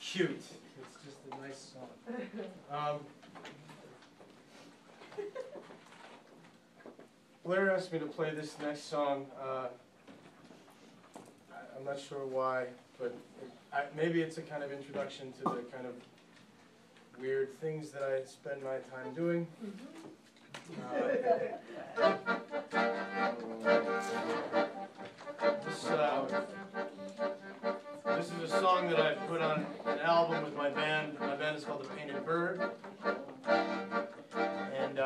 cute. It's just a nice song. Blair asked me to play this next song. I'm not sure why, but maybe it's a kind of introduction to the kind of weird things that I spend my time doing. This is a song that I put on an album with my band. My band is called The Painted Bird. And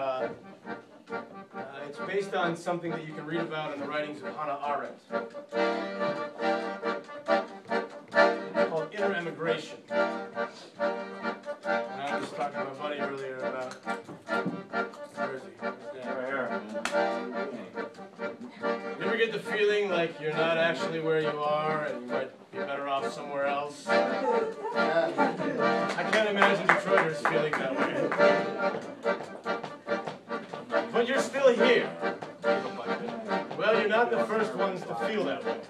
it's based on something that you can read about in the writings of Hannah Arendt. It's called Inner Emigration. And I was talking to my buddy earlier about where is he? Right here. You ever get the feeling like you're not actually where you are and you might be better off somewhere else? I can't imagine Detroiters feeling that way. But you're still here. Well, you're not the first ones to feel that way.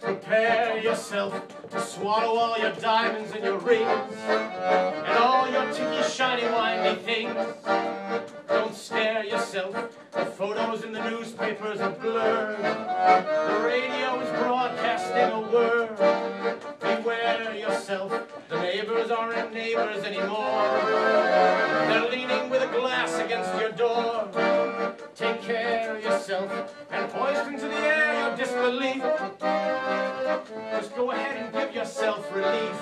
Prepare yourself to swallow all your diamonds and your rings and all your ticky, shiny, windy things. Don't scare yourself. The photos in the newspapers are blurred. The radio is broadcasting a word. Beware yourself. The neighbors aren't neighbors anymore. They're leaning with a glass against your door. Take care of yourself and hoist into the air your disbelief. Just go ahead and give yourself relief.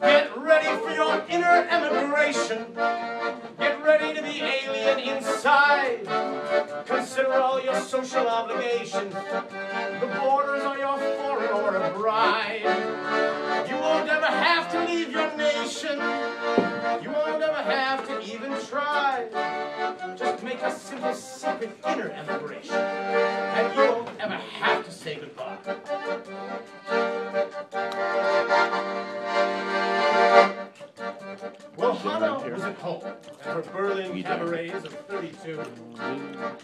Get ready for your inner emigration. Get ready to be alien inside. Consider all your social obligations. The borders are your foreign order bride. You won't ever have to leave your nation. You won't ever have to even try. Just make a simple secret inner emigration, and you won't ever have to say goodbye. Well, Hannah was at home at her Berlin cabarets of 32.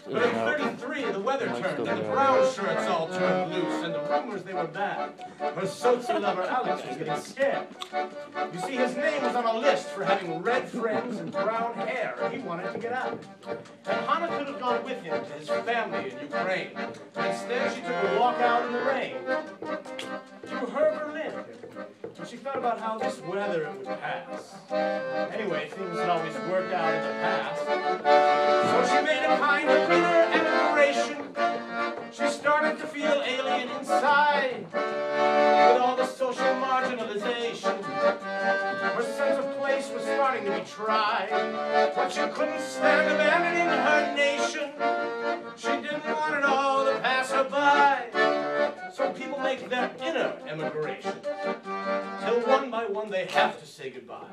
But at 33, the weather turned, and the brown shirts all turned loose, and the rumors, they were bad. Her soci lover Alex was getting scared. You see, his name was on a list for having red friends and brown hair, and he wanted to get out. And Hannah could have gone with him to his family in Ukraine, but instead she took a walk out in the rain through her Berlin. And she thought about how this weather would pass. Anyway, things had always worked out in the past. So she made a kind of inner emigration. She started to feel alien inside. With all the social marginalization, her sense of place was starting to be tried. But she couldn't stand abandoning her nation. She didn't want it all to pass her by. So people make their inner emigration, till one by one they have to say goodbye.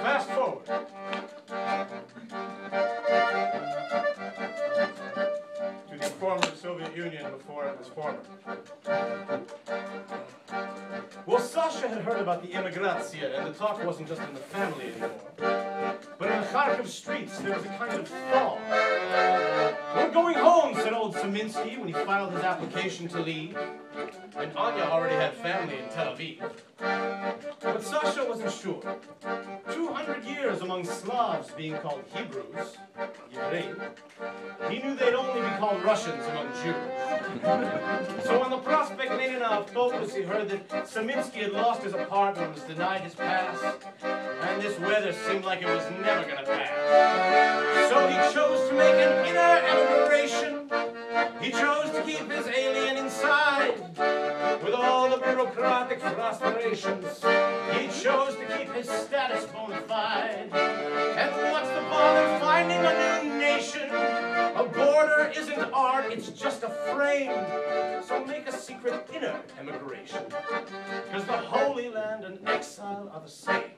Fast forward to the former Soviet Union before it was former. Well, Sasha had heard about the immigrazia, and the talk wasn't just in the family anymore. But in the Kharkiv streets, there was a kind of thaw. "We're going home," said old Saminsky when he filed his application to leave. And Anya already had family in Tel Aviv. But Sasha wasn't sure. 200 years among Slavs being called Hebrews, Yevrei, he knew they'd only be called Russians among Jews. So when the prospect made an autobus, he heard that Saminsky had lost his apartment and was denied his pass. And this weather seemed like it was never going to pass. So he chose to make an inner emigration. He chose to keep his alien inside. With all the bureaucratic frustrations, he chose to keep his status bona fide. And what's the bother finding a new nation? A border isn't art, it's just a frame. So make a secret inner emigration, because the Holy Land and exile are the same.